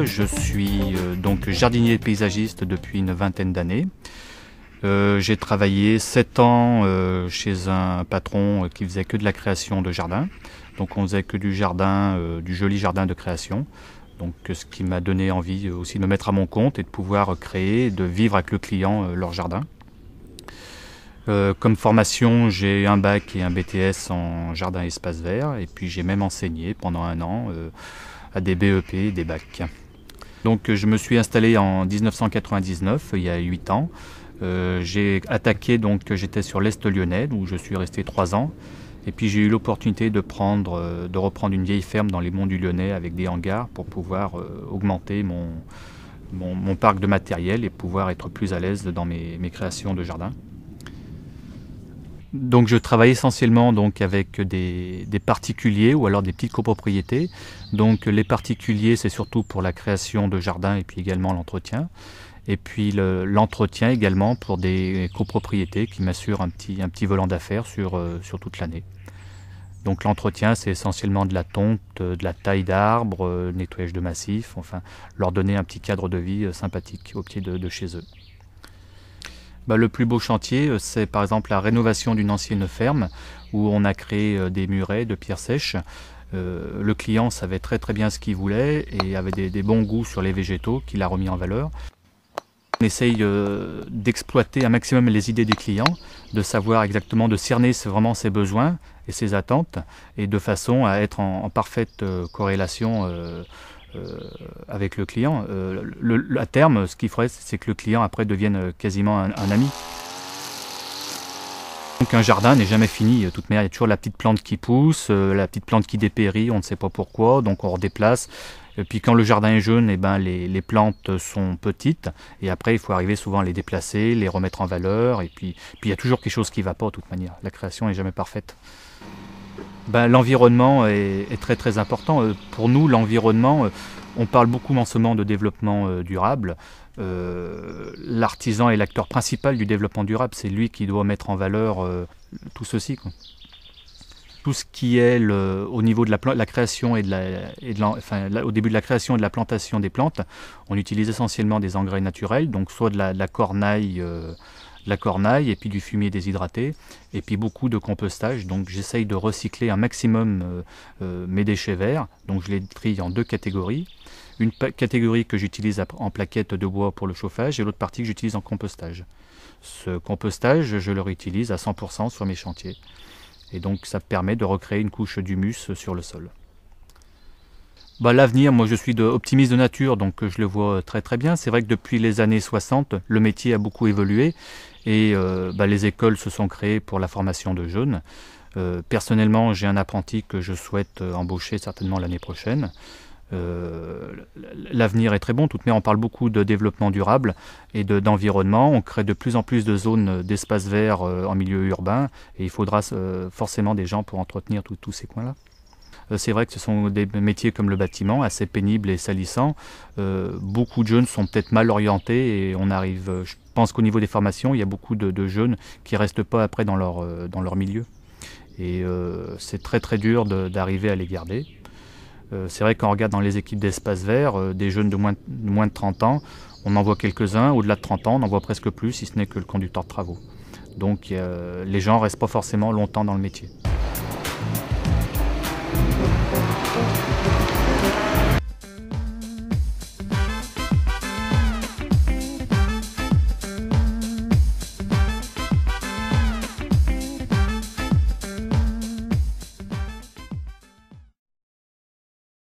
Je suis donc jardinier paysagiste depuis une vingtaine d'années. J'ai travaillé 7 ans chez un patron qui faisait que de la création de jardin. Donc on faisait que du jardin, du joli jardin de création. Donc ce qui m'a donné envie aussi de me mettre à mon compte et de pouvoir créer, de vivre avec le client leur jardin. Comme formation, j'ai un bac et un BTS en jardin et espace vert, et puis j'ai même enseigné pendant un an à des BEP et des bacs. Donc je me suis installé en 1999, il y a 8 ans. J'ai attaqué, donc j'étais sur l'Est lyonnais, où je suis resté 3 ans. Et puis j'ai eu l'opportunité de reprendre une vieille ferme dans les monts du Lyonnais avec des hangars pour pouvoir augmenter mon parc de matériel et pouvoir être plus à l'aise dans mes créations de jardin. Donc je travaille essentiellement donc avec des particuliers ou alors des petites copropriétés. Donc les particuliers, c'est surtout pour la création de jardins et puis également l'entretien. Et puis l'entretien également pour des copropriétés qui m'assurent un petit volant d'affaires sur toute l'année. Donc l'entretien, c'est essentiellement de la tonte, de la taille d'arbres, nettoyage de massifs, enfin leur donner un petit cadre de vie sympathique au pied de chez eux. Le plus beau chantier, c'est par exemple la rénovation d'une ancienne ferme où on a créé des murets de pierres sèches. Le client savait très bien ce qu'il voulait et avait des bons goûts sur les végétaux qu'il a remis en valeur. On essaye d'exploiter un maximum les idées du client, de savoir exactement, de cerner vraiment ses besoins et ses attentes, et de façon à être en parfaite corrélation avec le client. À terme, ce qu'il faudrait, c'est que le client après devienne quasiment un ami. Donc un jardin n'est jamais fini, de toute manière il y a toujours la petite plante qui pousse, la petite plante qui dépérit, on ne sait pas pourquoi, donc on redéplace. Et puis quand le jardin est jeune, les plantes sont petites, et après il faut arriver souvent à les déplacer, les remettre en valeur, et puis il y a toujours quelque chose qui ne va pas de toute manière, la création n'est jamais parfaite. L'environnement est très important. Pour nous, l'environnement, on parle beaucoup en ce moment de développement durable. L'artisan est l'acteur principal du développement durable, c'est lui qui doit mettre en valeur tout ceci, quoi. Tout ce qui est au niveau de la création au début de la création et de la plantation des plantes, on utilise essentiellement des engrais naturels, donc soit de la cornaille, et puis du fumier déshydraté, et puis beaucoup de compostage. Donc j'essaye de recycler un maximum mes déchets verts, donc je les trie en 2 catégories. Une catégorie que j'utilise en plaquettes de bois pour le chauffage et l'autre partie que j'utilise en compostage. Ce compostage, je le réutilise à 100% sur mes chantiers. Et donc ça permet de recréer une couche d'humus sur le sol. L'avenir, moi je suis optimiste de nature, donc je le vois très bien. C'est vrai que depuis les années 60, le métier a beaucoup évolué et les écoles se sont créées pour la formation de jeunes. Personnellement, j'ai un apprenti que je souhaite embaucher certainement l'année prochaine. L'avenir est très bon, tout de même on parle beaucoup de développement durable et d'environnement, on crée de plus en plus de zones d'espaces verts en milieu urbain et il faudra forcément des gens pour entretenir tous ces coins-là. C'est vrai que ce sont des métiers comme le bâtiment, assez pénibles et salissants. Beaucoup de jeunes sont peut-être mal orientés et je pense qu'au niveau des formations, il y a beaucoup de jeunes qui ne restent pas après dans leur milieu. Et c'est très dur d'arriver à les garder. C'est vrai qu'on regarde dans les équipes d'espace vert, des jeunes de moins de 30 ans, on en voit quelques-uns, au-delà de 30 ans, on en voit presque plus, si ce n'est que le conducteur de travaux. Donc les gens ne restent pas forcément longtemps dans le métier.